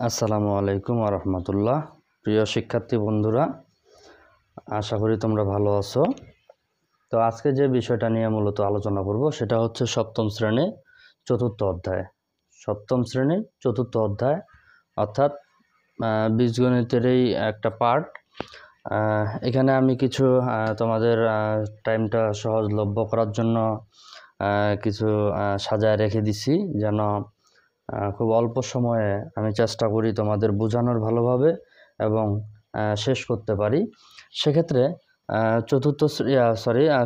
আসসালামু আলাইকুম ওয়া রাহমাতুল্লাহ। প্রিয় শিক্ষার্থী বন্ধুরা, আশা করি তোমরা ভালো আছো। তো আজকে যে বিষয়টা নিয়ে মূলত আলোচনা করব সেটা হচ্ছে সপ্তম শ্রেণী চতুর্থ অধ্যায়। সপ্তম শ্রেণী চতুর্থ অধ্যায় অর্থাৎ বীজগণিতেরই একটা পার্ট। এখানে আমি কিছু তোমাদের টাইমটা সহজলভ্য করার জন্য কিছু সাজায় রেখে দিছি, যেন খুব অল্প সময়ে আমি চেষ্টা করি তোমাদের বোঝানোর ভালোভাবে এবং শেষ করতে পারি। সেক্ষেত্রে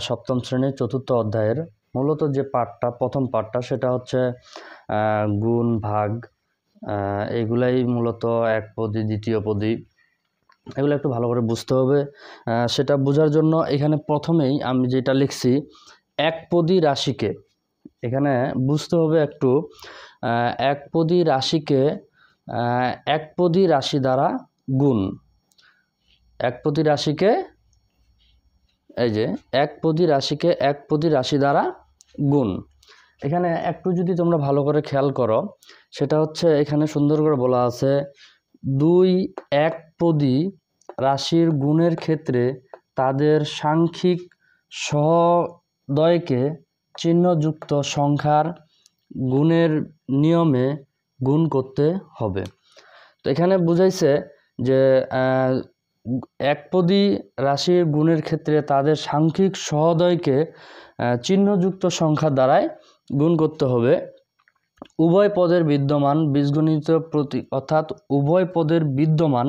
সপ্তম শ্রেণীর চতুর্থ অধ্যায়ের মূলত যে পার্টটা, প্রথম পার্টটা, সেটা হচ্ছে গুণ ভাগ। এগুলাই মূলত এক পদী, দ্বিতীয় পদী, এগুলো একটু ভালো করে বুঝতে হবে। সেটা বোঝার জন্য এখানে প্রথমেই আমি যেটা লিখছি, একপদী রাশিকে এখানে বুঝতে হবে একটু। একপদী রাশিকে একপদী রাশি দ্বারা গুণ। একপদী রাশিকে এই যে একপদী রাশিকে একপদী রাশি দ্বারা গুণ। এখানে একটু যদি তোমরা ভালো করে খেয়াল করো, সেটা হচ্ছে এখানে সুন্দর করে বলা আছে, দুই একপদী রাশির গুণের ক্ষেত্রে তাদের সাংখ্যিক সহদয়কে চিহ্নযুক্ত সংখ্যার গুণের নিয়মে গুণ করতে হবে। তো এখানে বুঝাইছে যে একপদী রাশির গুণের ক্ষেত্রে তাদের সাংখ্যিক সহদয়কে চিহ্নযুক্ত সংখ্যা দ্বারাই গুণ করতে হবে। উভয় পদের বিদ্যমান বীজগণিতীয় প্রতীক, অর্থাৎ উভয় পদের বিদ্যমান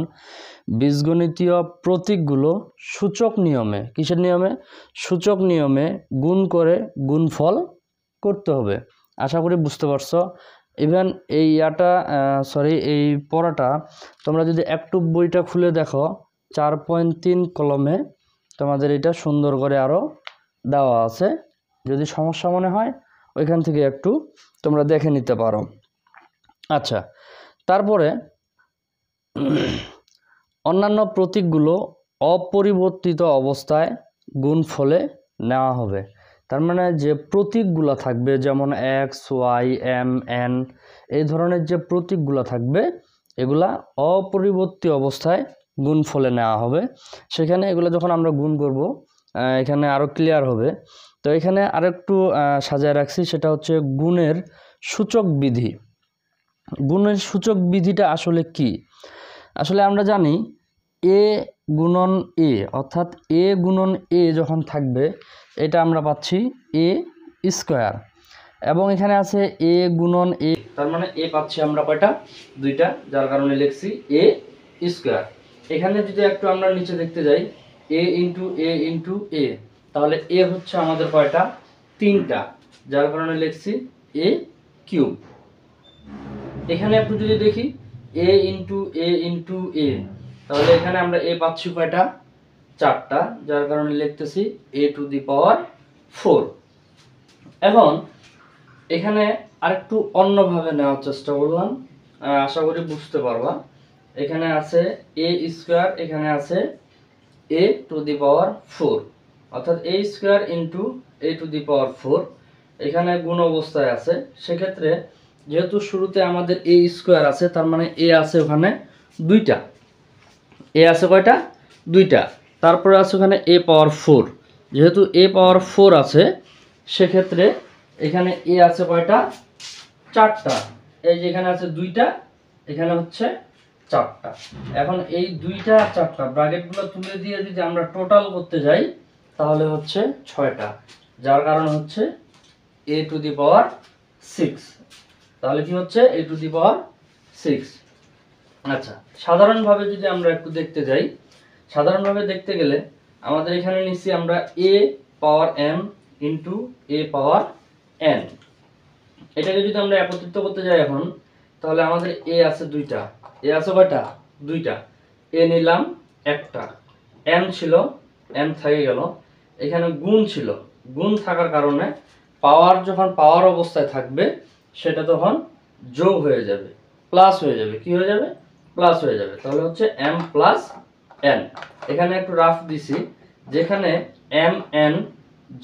বীজগণিতীয় প্রতীকগুলো সূচক নিয়মে, কিসের নিয়মে? সূচক নিয়মে গুণ করে গুণফল করতে হবে। আশা করি বুঝতে পারছো। ইভেন এই পড়াটা তোমরা যদি একটু বইটা খুলে দেখো, 4.3 কলমে তোমাদের এটা সুন্দর করে আরও দেওয়া আছে। যদি সমস্যা মনে হয় ওইখান থেকে একটু তোমরা দেখে নিতে পারো। আচ্ছা, তারপরে অন্যান্য প্রতীকগুলো অপরিবর্তিত অবস্থায় গুণফলে নেওয়া হবে। তার মানে যে প্রতীকগুলো থাকবে, যেমন এক্স, ওয়াই, এম, এন, এই ধরনের যে প্রতীকগুলো থাকবে, এগুলা অপরিবর্তিত অবস্থায় গুণফলে নেওয়া হবে। সেখানে এগুলো যখন আমরা গুণ করব, এখানে আরও ক্লিয়ার হবে। তো এখানে আরেকটু সাজায় রাখছি, সেটা হচ্ছে গুণের সূচক বিধি। গুণের সূচক বিধিটা আসলে কি? আসলে আমরা জানি এ গুণন এ, অর্থাৎ এ গুণন এ যখন থাকবে, এটা আমরা পাচ্ছি এ স্কোয়ার, এবং এখানে আছে এ গুণন এ, তার মানে এ পাচ্ছি আমরা কয়টা? দুইটা, যার কারণে লিখছি এ স্কোয়ার। এখানে যদি একটু আমরা নিচে দেখতে যাই, এ ইন্টু এ, তাহলে এ হচ্ছে আমাদের কয়টা? তিনটা, যার কারণে লিখছি এ কিউব। এখানে একটু যদি দেখি এ ইন্টু এ, তাহলে এখানে আমরা এ পাচ্ছি কয়টা? চারটা, যার কারণে লিখতেছি এ টু দি পাওয়ার 4। এখন এখানে আরেকটু অন্যভাবে নেওয়ার চেষ্টা করলাম, আশা করি বুঝতে পারবা। এখানে আছে এ স্কোয়ার, এখানে আছে এ টু দি পাওয়ার 4, অর্থাৎ A square into A to the power 4 এখানে গুণ অবস্থায় আছে। সেক্ষেত্রে যেহেতু শুরুতে আমাদের এ স্কোয়ার আছে, তার মানে এ আছে ওখানে দুইটা। এ আছে কয়টা? দুইটা। তারপরে আছে ওখানে এ পাওয়ার 4। যেহেতু এ পাওয়ার 4 আছে, সেক্ষেত্রে এখানে এ আছে কয়টা? চারটা। এই যে এখানে আছে দুইটা, এখানে হচ্ছে চারটা। এখন এই দুইটা চারটা ব্র্যাকেটগুলো তুলে দিয়ে যদি আমরা টোটাল করতে যাই, তাহলে হচ্ছে 6টা, যার কারণ হচ্ছে এ টু দি পাওয়ার 6। তাহলে কি হচ্ছে? এ টু দি পাওয়ার 6। আচ্ছা, সাধারণভাবে যদি আমরা একটু দেখতে যাই, সাধারণভাবে দেখতে গেলে আমাদের এখানে নিচ্ছি আমরা এ পাওয়ার এম ইন্টু এ পাওয়ার এন। এটাকে যদি আমরা একত্রিত করতে যাই এখন, তাহলে আমাদের এ আছে দুইটা। এ আছে কয়টা? দুইটা। এ নিলাম একটা, এম ছিল, এম থেকে গেল। এখানে গুণ ছিল, গুণ থাকার কারণে পাওয়ার যখন পাওয়ার অবস্থায় থাকবে, সেটা তখন যোগ হয়ে যাবে, প্লাস হয়ে যাবে। কি হয়ে যাবে? প্লাস হয়ে যাবে। তাহলে হচ্ছে এম প্লাস এন। এখানে একটু রাফ দিছি, যেখানে এম এন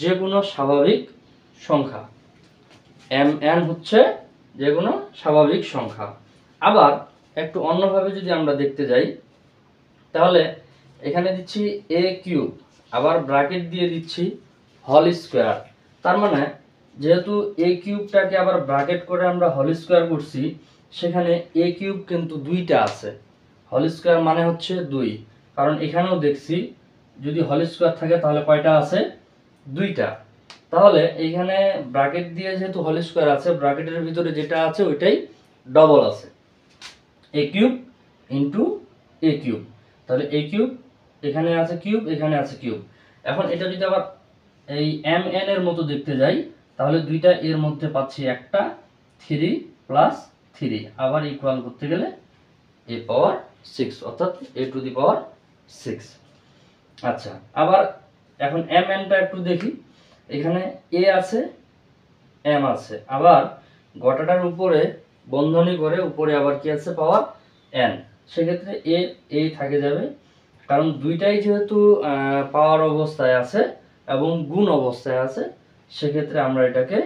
যে কোনো স্বাভাবিক সংখ্যা, এম এন হচ্ছে যে কোনো স্বাভাবিক সংখ্যা। আবার একটু অন্যভাবে যদি আমরা দেখতে যাই, তাহলে এখানে দিচ্ছি এ কিউব, আবার ব্র্যাকেট দিয়ে দিচ্ছি হোল স্কোয়ার। তার মানে যেহেতু এ কিউবটাকে আবার ব্র্যাকেট করে আমরা হোল স্কোয়ার করছি, সেখানে এ কিউব কিন্তু দুইটা আছে। হোল স্কোয়ার মানে হচ্ছে 2, কারণ এখানেও দেখছি যদি হোল স্কোয়ার থাকে তাহলে কয়টা আছে? 2টা। তাহলে এইখানে ব্র্যাকেট দিয়ে যেহেতু হোল স্কোয়ার আছে, ব্র্যাকেটের ভিতরে যেটা আছে ওইটাই ডবল আছে, এ কিউব ইন্টু এ কিউব। তাহলে এ কিউব, এখানে আছে কিউব, এখানে আছে কিউব। এখন এটা যদি আবার এই এম এন এর মতো দেখতে যাই, তাহলে দুইটা এর মধ্যে পাচ্ছি একটা 3 প্লাস 3, আবার ইকুয়াল করতে গেলে এ পাওয়ার 6, অর্থাৎ এ টু দি পাওয়ার 6। আচ্ছা, আবার এখন এম এনটা একটু দেখি। এখানে এ আছে, এম আছে, আবার গোটাটার উপরে বন্ধনী করে উপরে আবার কি আছে? পাওয়ার এন। সেক্ষেত্রে এ এই থাকে যাবে, কারণ দুইটাই যেহেতু পাওয়ার অবস্থায় আছে এবং গুণ অবস্থায় আছে, সেক্ষেত্রে আমরা এটাকে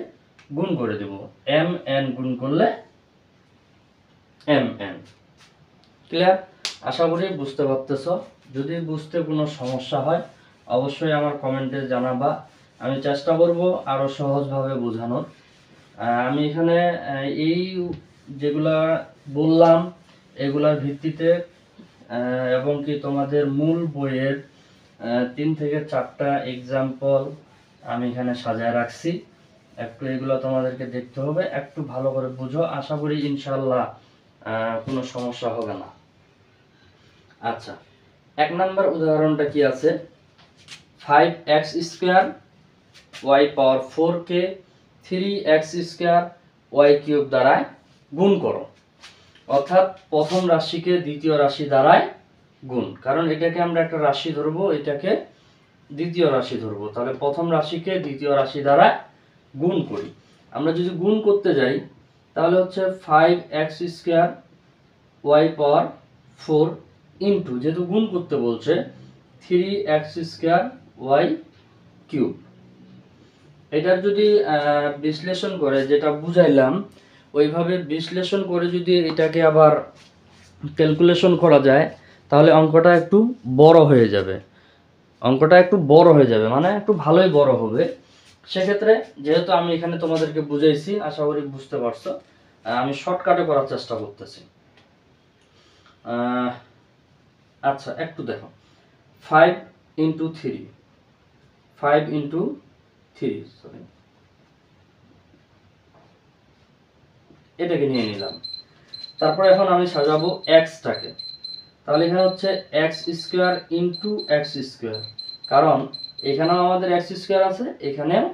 গুণ করে দেব। এম এন গুণ করলে এম এন। ক্লিয়ার? আশা করি বুঝতে পারতেছ। যদি বুঝতে কোনো সমস্যা হয় অবশ্যই আমার কমেন্টে জানাবা, আমি চেষ্টা করব আরও সহজভাবে বোঝানোর। আমি এখানে এই যেগুলা বললাম এগুলার ভিত্তিতে এবং কি তোমাদের মূল বইয়ের 3 থেকে 4টা এক্সাম্পল আমি এখানে সাজায় রাখছি। একটু এগুলো তোমাদেরকে দেখতে হবে, একটু ভালো করে বুঝো, আশা করি ইনশাল্লাহ কোনো সমস্যা হবে না। আচ্ছা, 1 নাম্বার উদাহরণটা কি আছে? 5x স্কোয়ার y পাওয়ার 4কে 3x স্কোয়ার y কিউব দ্বারা গুণ করো। অর্থাৎ প্রথম রাশিকে দ্বিতীয় রাশি দ্বারা গুণ, কারণ এটাকে আমরা একটা রাশি ধরবো, এটাকে দ্বিতীয় রাশি ধরবো। তাহলে প্রথম রাশিকে দ্বিতীয় রাশি দ্বারা গুণ করি। আমরা যদি গুণ করতে যাই তাহলে হচ্ছে 5x স্কোয়ার y পাওয়ার 4 ইন্টু, যেহেতু গুণ করতে বলছে, 3x স্কোয়ার y কিউব। এটার যদি বিশ্লেষণ করে, যেটা বুঝাইলাম ওইভাবে বিশ্লেষণ করে যদি এটাকে আবার ক্যালকুলেশন করা যায়, তাহলে অঙ্কটা একটু বড় হয়ে যাবে। অঙ্কটা একটু বড় হয়ে যাবে মানে একটু ভালোই বড় হবে। সেক্ষেত্রে যেহেতু আমি এখানে তোমাদেরকে বুঝাইছি, আশা করি বুঝতে পারছো, আমি শর্টকাটে করার চেষ্টা করতেছি। আচ্ছা, একটু দেখো, 5 ইন্টু 3, 5 ইন্টু 3, সরি, এটাকে নিয়ে নিলাম। তারপরে এখন আমি সাজাবো এক্সটাকে। তাহলে এখানে হচ্ছে x square into x square, কারণ এখানেও আমাদের এক্স স্কোয়ার আছে, এখানেও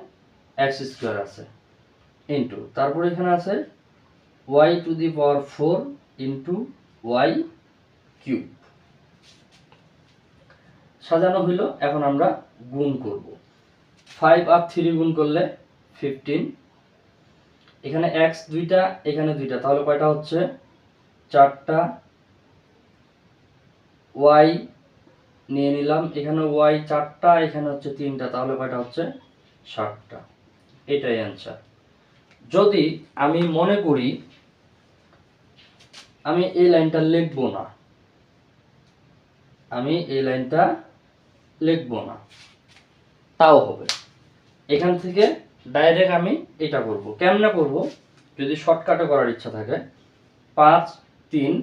এক্স স্কোয়ার আছে, ইন্টু, তারপরে এখানে আছে Y to the power 4 into Y cube. সাজানো হইল, এখন আমরা গুণ করব। 5 আর 3 গুণ করলে 15, এখানে এক্স দুইটা, এখানে দুইটা, তাহলে কয়টা হচ্ছে? 4টা। ওয়াই নিয়ে নিলাম, এখানে ওয়াই 4টা, এখানে হচ্ছে 3টা, তাহলে কয়টা হচ্ছে? 7টা। এটাই অ্যান্সার। যদি আমি মনে করি আমি এই লাইনটা লিখবো না, আমি এই লাইনটা লিখবো না, তাও হবে। এখান থেকে ডাইরেক্ট আমি এটা করব। কেমনে করব? যদি শর্টকাটে করার ইচ্ছা থাকে, 5 3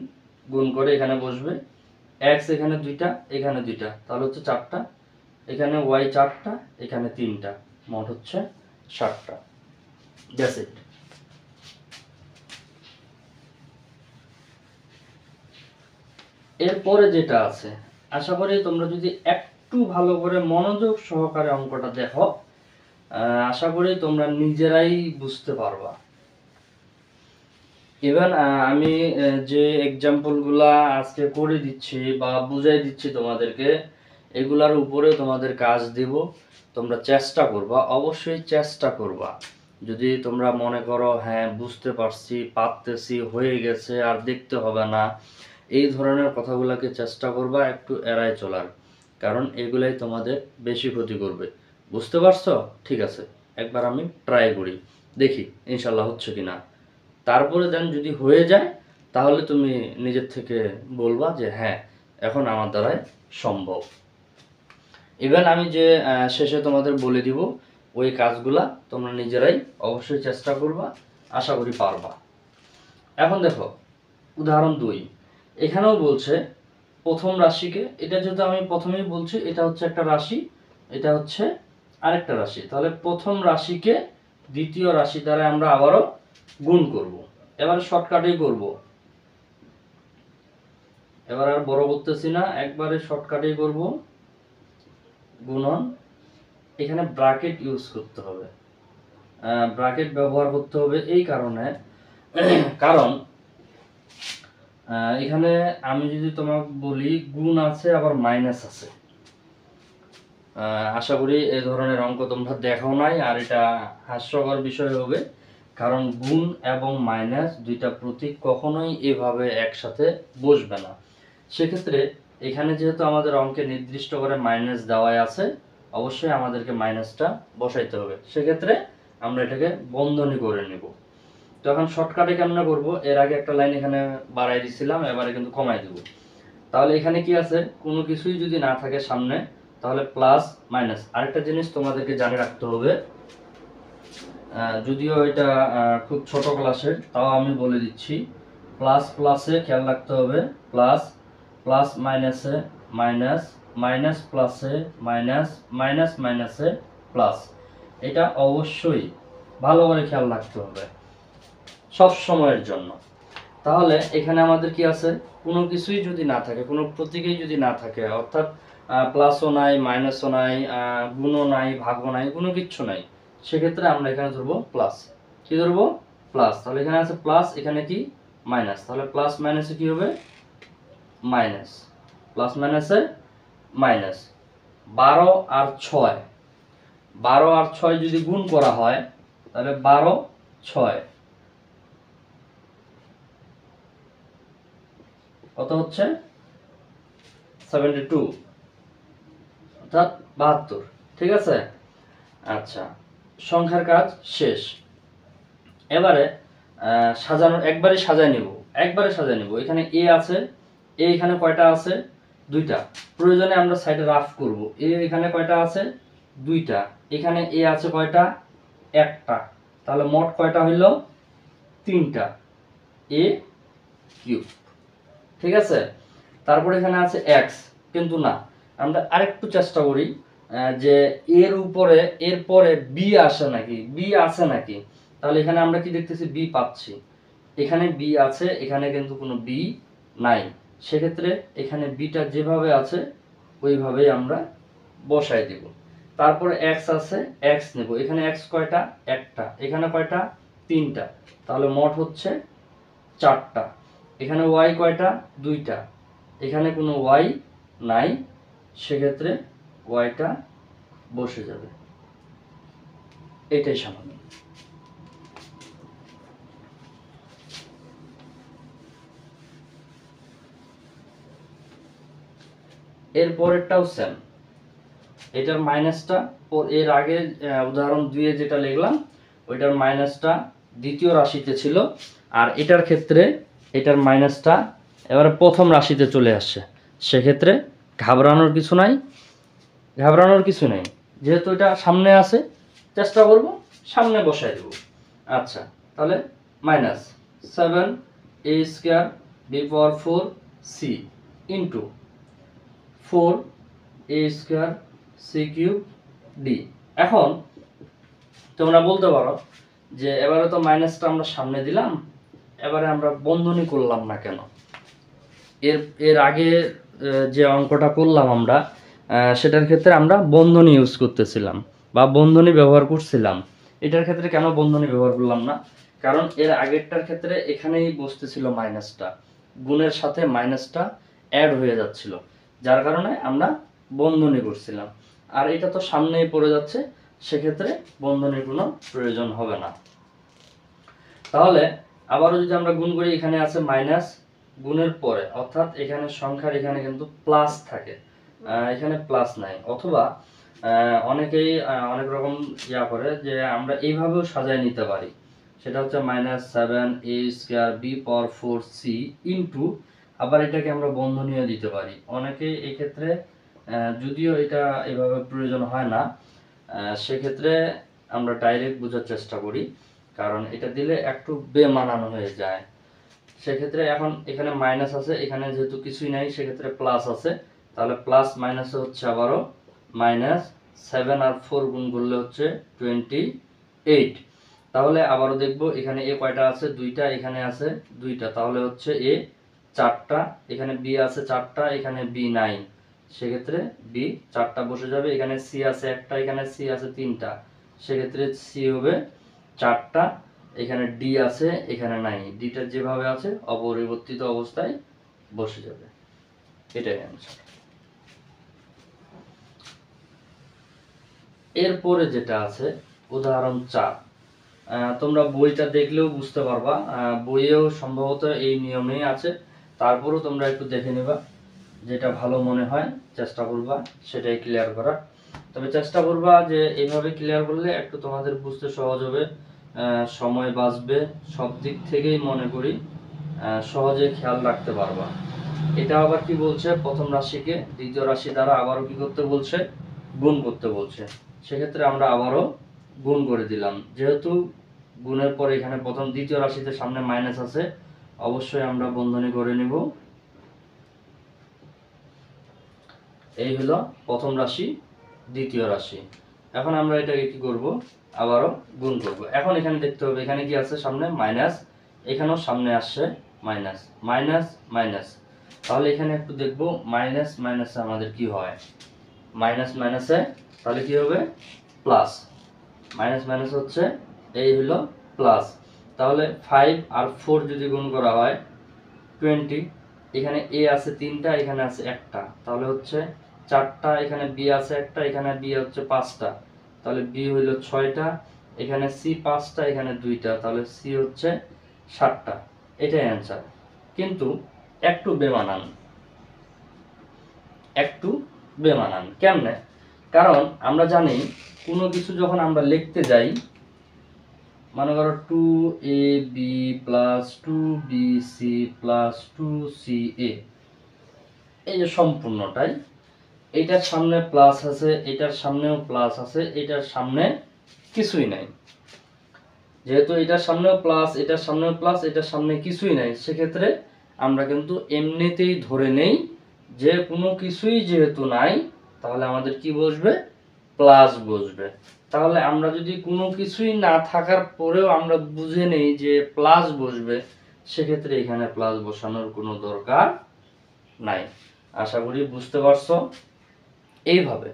গুণ করে এখানে বসবে, এক্স এখানে দুইটা, এখানে দুইটা, তাহলে হচ্ছে 4টা, এখানে ওয়াই 4টা, এখানে 3টা, মোট হচ্ছে 7টা। That's it. এরপরে যেটা আছে, আশা করি তোমরা যদি একটু ভালো করে মনোযোগ সহকারে অঙ্কটা দেখো, আশা করি তোমরা নিজেরাই বুঝতে পারবা। ইভেন আমি যে এক্সাম্পলগুলা আজকে করে দিচ্ছি বা বুঝাই দিচ্ছি তোমাদেরকে, এগুলার উপরে তোমাদের কাজ দেব, তোমরা চেষ্টা করবা, অবশ্যই চেষ্টা করবা। যদি তোমরা মনে করো হ্যাঁ বুঝতে পারছি, পারতেছি, হয়ে গেছে, আর দেখতে হবে না, এই ধরনের কথাগুলোকে চেষ্টা করবা একটু এড়ায় চলার, কারণ এগুলাই তোমাদের বেশি ক্ষতি করবে। বুঝতে পারছো? ঠিক আছে, একবার আমি ট্রাই করি, দেখি ইনশাল্লাহ হচ্ছে কি না। তারপরে দেন যদি হয়ে যায় তাহলে তুমি নিজের থেকে বলবা যে হ্যাঁ এখন আমার দ্বারাই সম্ভব। ইভেন আমি যে শেষে তোমাদের বলে দিব ওই কাজগুলা তোমরা নিজেরাই অবশ্যই চেষ্টা করবা, আশা করি পারবা। এখন দেখো উদাহরণ 2, এখানেও বলছে প্রথম রাশিকে, এটা যেহেতু আমি প্রথমেই বলছি এটা হচ্ছে একটা রাশি, এটা হচ্ছে আরেকটা রাশি, তাহলে প্রথম রাশিকে দ্বিতীয় রাশি দ্বারা আমরা আবারও গুণ করব। এবারে শর্টকাটেই করব, এবার আর বড় করতেছি না, একবারে শর্টকাটেই করব। গুণন, এখানে ব্র্যাকেট ইউজ করতে হবে, ব্র্যাকেট ব্যবহার করতে হবে এই কারণে, কারণ এখানে আমি যদি তোমাকে বলি গুণ আছে আবার মাইনাস আছে, আশা করি এই ধরনের অঙ্ক তোমরা দেখাও নাই, আর এটা হাস্যকর বিষয় হবে, কারণ গুণ এবং মাইনাস দুইটা প্রতীক কখনোই এভাবে একসাথে বসবে না। সেক্ষেত্রে এখানে যেহেতু আমাদের অঙ্কে নির্দিষ্ট করে মাইনাস দেওয়াই আছে, অবশ্যই আমাদেরকে মাইনাসটা বসাইতে হবে। সেক্ষেত্রে আমরা এটাকে বন্ধনী করে নেব। তো এখন শর্টকাটে কেমন করব, এর আগে একটা লাইন এখানে বাড়াই দিছিলাম, এবারে কিন্তু কমাই দেব। তাহলে এখানে কি আছে, কোনো কিছুই যদি না থাকে সামনে তাহলে প্লাস মাইনাস। আরেকটা জিনিস তোমাদেরকে জানে রাখতে হবে, যদিও এটা খুব ছোট ক্লাসের, তাও আমি বলে দিচ্ছি, প্লাস প্লাসে খেয়াল রাখতে হবে, প্লাস প্লাস মাইনাসে মাইনাস, মাইনাস প্লাসে মাইনাস, মাইনাস মাইনাসে প্লাস, এটা অবশ্যই ভালো করে খেয়াল রাখতে হবে সব সময়ের জন্য। তাহলে এখানে আমাদের কি আছে, কোনো কিছুই যদি না থাকে, কোনো প্রতীকেই যদি না থাকে, অর্থাৎ প্লাসও নাই, মাইনাসও নাই, গুণও নাই, ভাগও নাই, কোনো কিচ্ছু নাই, সেক্ষেত্রে আমরা এখানে ধরবো প্লাস। কি ধরবো? প্লাস। তাহলে এখানে আছে প্লাস, এখানে কি মাইনাস, তাহলে প্লাস মাইনাসে কি হবে? মাইনাস। প্লাস মাইনাসে মাইনাস। 12 আর 6, 12 আর 6 যদি গুণ করা হয় তাহলে 12 6 কত হচ্ছে? 72, অর্থাৎ 72। ঠিক আছে, আচ্ছা, সংখ্যার কাজ শেষ। এবারে সাজানোর একবারে সাজায় নিব, একবারে সাজায় নিব। এখানে এ আছে, এ এখানে কয়টা আছে? দুইটা। প্রয়োজনে আমরা সাইডে রাফ করব। এ এখানে কয়টা আছে? দুইটা। এখানে এ আছে কয়টা? একটা। তাহলে মোট কয়টা হইল? তিনটা। এ কিউব। ঠিক আছে, তারপর এখানে আছে এক্স, কিন্তু না, আমরা আরেকটু চেষ্টা করি যে এর উপরে এর পরে বি আসে নাকি, বি আছে নাকি। তাহলে এখানে আমরা কি দেখতেছি? বি পাচ্ছি। এখানে বি আছে, এখানে কিন্তু কোনো বি নাই। সেক্ষেত্রে এখানে বিটা যেভাবে আছে ওইভাবেই আমরা বসাই দিব। তারপরে এক্স আছে, এক্স নেব। এখানে এক্স কয়টা? একটা। এখানে কয়টা? তিনটা। তাহলে মোট হচ্ছে চারটা। এখানে ওয়াই কয়টা? দুইটা। এখানে কোনো ওয়াই নাই, সেক্ষেত্রে ওয়াইটা বসে যাবে। এটাই স্বাভাবিক। এর পরেরটাও সেম, এটার মাইনাসটা এর আগে উদাহরণ 2 এ যেটা লিখলাম ওইটার মাইনাসটা দ্বিতীয় রাশিতে ছিল, আর এটার ক্ষেত্রে এটার মাইনাসটা এবারে প্রথম রাশিতে চলে আসছে। সেক্ষেত্রে ঘাবড়ানোর কিছু নাই, ঘাবড়ানোর কিছু নেই, যেহেতু এটা সামনে আছে চেষ্টা করব সামনে বসাই দেব। আচ্ছা, তাহলে minus 7 a square b power 4 c into 4 a square c cube d। এখন তোমরা বলতে পারো যে এবারে তো মাইনাসটা আমরা সামনে দিলাম, এবারে আমরা বন্ধনী করলাম না কেন? এর আগে যে অঙ্কটা করলাম আমরা, সেটার ক্ষেত্রে আমরা বন্ধনী ইউজ করতেছিলাম বা বন্ধনী ব্যবহার করছিলাম। এটার ক্ষেত্রে কেন বন্ধনী ব্যবহার করলাম না? কারণ এর আগেরটার ক্ষেত্রে এখানেই বসতেছিল মাইনাসটা, গুণের সাথে মাইনাসটা অ্যাড হয়ে যাচ্ছিল, যার কারণে আমরা বন্ধনী করছিলাম। আর এটা তো সামনেই পড়ে যাচ্ছে, সেক্ষেত্রে বন্ধনীর কোনো প্রয়োজন হবে না। তাহলে আবারও যদি আমরা গুণ করি, এখানে আছে মাইনাস, গুণের পরে অর্থাৎ এখানে সংখ্যার এখানে কিন্তু প্লাস থাকে, এখানে প্লাস নাই। অথবা অনেকেই অনেক রকম করে যে আমরা এইভাবেও সাজায় নিতে পারি সেটা হচ্ছে -7a²b⁴c ইন্টু, আবার এটাকে আমরা বন্ধনীয় দিতে পারি। অনেকে এক্ষেত্রে যদিও এটা এভাবে প্রয়োজন হয় না, সেক্ষেত্রে আমরা ডাইরেক্ট বোঝার চেষ্টা করি, কারণ এটা দিলে একটু বেমানান হয়ে যায়। সেক্ষেত্রে এখন এখানে মাইনাস আছে, এখানে যেহেতু কিছুই নাই সেক্ষেত্রে প্লাস আছে, তাহলে প্লাস মাইনাসে হচ্ছে আবারও -7 আর 4 গুণ করলে হচ্ছে 28। তাহলে আবারও দেখব এখানে এ কয়টা আছে, দুইটা, এখানে আছে দুইটা, তাহলে হচ্ছে এ 4টা, এখানে বি আছে 4টা, এখানে বি নাই, সেক্ষেত্রে বি 4টা বসে যাবে। এখানে সি আছে একটা, এখানে সি আছে 3টা, সেক্ষেত্রে সি হবে 4টা। এখানে ডি আছে, এখানে নাই, ডিটা যেভাবে আছে অপরিবর্তিত অবস্থায় বসে যাবে। এটাই অ্যান্সার। এরপরে যেটা আছে উদাহরণ 4, তোমরা বইটা দেখলেও বুঝতে পারবা, বইয়েও সম্ভবত এই নিয়মেই আছে, তারপরেও তোমরা একটু দেখে নেবা, যেটা ভালো মনে হয় চেষ্টা করবা সেটাই ক্লিয়ার করা। তবে চেষ্টা করবা যে এইভাবে ক্লিয়ার করলে একটু তোমাদের বুঝতে সহজ হবে, সময় বাঁচবে, সব দিক থেকেই মনে করি সহজে খেয়াল রাখতে পারবা। এটা আবার কি বলছে, প্রথম রাশিকে দ্বিতীয় রাশি দ্বারা আবারও কি করতে বলছে, গুণ করতে বলছে। সেক্ষেত্রে আমরা আবারও গুণ করে দিলাম, যেহেতু গুণের পরে এখানে প্রথম দ্বিতীয় রাশিতে সামনে মাইনাস আছে, অবশ্যই আমরা বন্ধনী করে নিব। এই হলো প্রথম রাশি দ্বিতীয় রাশি। এখন আমরা এটাকে কি করব, আবারও গুণ করব। এখন এখানে দেখতে হবে এখানে কি আছে, সামনে মাইনাস, এখানেও সামনে আসছে মাইনাস, মাইনাস মাইনাস, তাহলে এখানে একটু দেখব মাইনাস মাইনাসে আমাদের কি হয়, মাইনাস মাইনাসে তাহলে কি হবে প্লাস, মাইনাস মাইনাস হচ্ছে এই হলো প্লাস। তাহলে 5 আর 4 যদি গুণ করা হয় 20, এখানে এ আছে 3টা, এখানে আছে একটা, তাহলে হচ্ছে 4টা, এখানে বি আছে একটা, এখানে বি হচ্ছে 5টা, তাহলে বি হইল 6টা, এখানে সি 5টা, এখানে 2টা, তাহলে সি হচ্ছে 7টা। এটাই অ্যান্সার। কিন্তু একটু বেমানান, একটু বেমানান কেমনে? কারণ আমরা জানি কোনো কিছু যখন আমরা লিখতে যাই, মনে করো 2ab plus 2bc plus 2ca, এই যে সম্পূর্ণটাই, এটার সামনে প্লাস আছে, এটার সামনেও প্লাস আছে, এটার সামনে কিছুই নাই। যেহেতু এটার সামনেও প্লাস, এটার সামনেও প্লাস, এটার সামনে কিছুই নাই, সেক্ষেত্রে আমরা কিন্তু এমনিতেই ধরে নেই যে কোনো কিছুই যেহেতু নাই, তাহলে আমাদের কি বসবে, প্লাস বসবে। তাহলে আমরা যদি কোনো কিছুই না থাকার পরেও আমরা বুঝে নেই যে প্লাস বসবে, সেক্ষেত্রে এখানে প্লাস বসানোর কোনো দরকার নাই। আশা করি বুঝতে পারছো। এইভাবে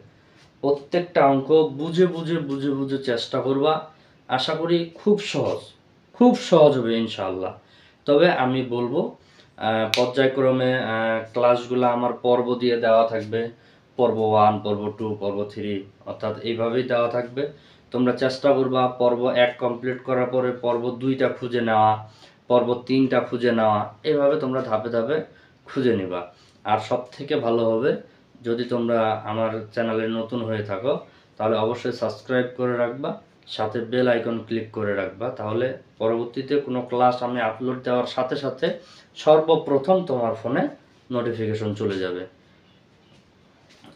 প্রত্যেকটা অঙ্ক বুঝে বুঝে বুঝে বুঝে চেষ্টা করবা, আশা করি খুব সহজ হবে ইনশাআল্লাহ। তবে আমি বলবো পর্যায়ক্রমে ক্লাসগুলো আমার পর্ব দিয়ে দেওয়া থাকবে, পর্ব 1, পর্ব 2, পর্ব 3, অর্থাৎ এইভাবেই দেওয়া থাকবে। তোমরা চেষ্টা করবা পর্ব 1 কমপ্লিট করার পরে পর্ব 2টা খুঁজে নেওয়া, পর্ব 3টা খুঁজে নেওয়া, এইভাবে তোমরা ধাপে ধাপে খুঁজে নিবা। আর সব থেকে ভালো হবে যদি তোমরা আমার চ্যানেলে নতুন হয়ে থাকো, তাহলে অবশ্যই সাবস্ক্রাইব করে রাখবা, সাথে বেল আইকন ক্লিক করে রাখবা, তাহলে পরবর্তীতে কোনো ক্লাস আমি আপলোড দেওয়ার সাথে সাথে সর্বপ্রথম তোমার ফোনে নোটিফিকেশন চলে যাবে।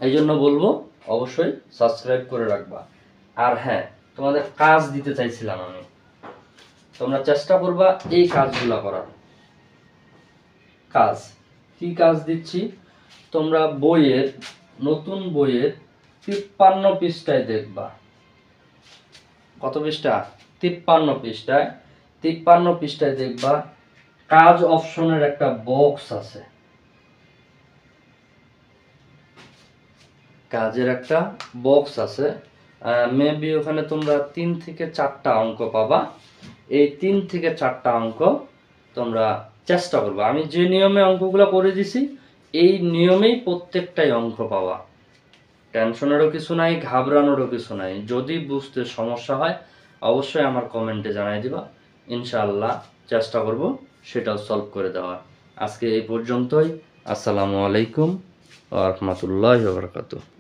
এই জন্য বলবো অবশ্যই সাবস্ক্রাইব করে রাখবা। আর হ্যাঁ, তোমাদের কাজ দিতে চাইছিলাম আমি, তোমরা চেষ্টা করবা এই কাজগুলো করার। কাজ কি কাজ দিচ্ছি, তোমরা বইয়ের নতুন বইয়ের 53 পৃষ্ঠায় দেখবা, কত পৃষ্ঠা, 53 পৃষ্ঠায়, 53 পৃষ্ঠায় দেখবা কাজ অপশনের একটা বক্স আছে, কাজের একটা বক্স আছে, মেবি ওখানে তোমরা 3 থেকে 4টা অঙ্ক পাবা। এই 3 থেকে 4টা অঙ্ক তোমরা চেষ্টা করবা, আমি যে নিয়মে অঙ্কগুলো করে দিছি এই নিয়মেই প্রত্যেকটাই অঙ্ক পাওয়া। টেনশনেরও কিছু নাই, ঘাবড়ানোরও কিছু নাই। যদি বুঝতে সমস্যা হয় অবশ্যই আমার কমেন্টে জানাই দিবা, ইনশাআল্লাহ চেষ্টা করব সেটাও সলভ করে দেওয়ার। আজকে এই পর্যন্তই। আসসালামু আলাইকুম ওয়া রাহমাতুল্লাহি ওয়া বারাকাতুহু।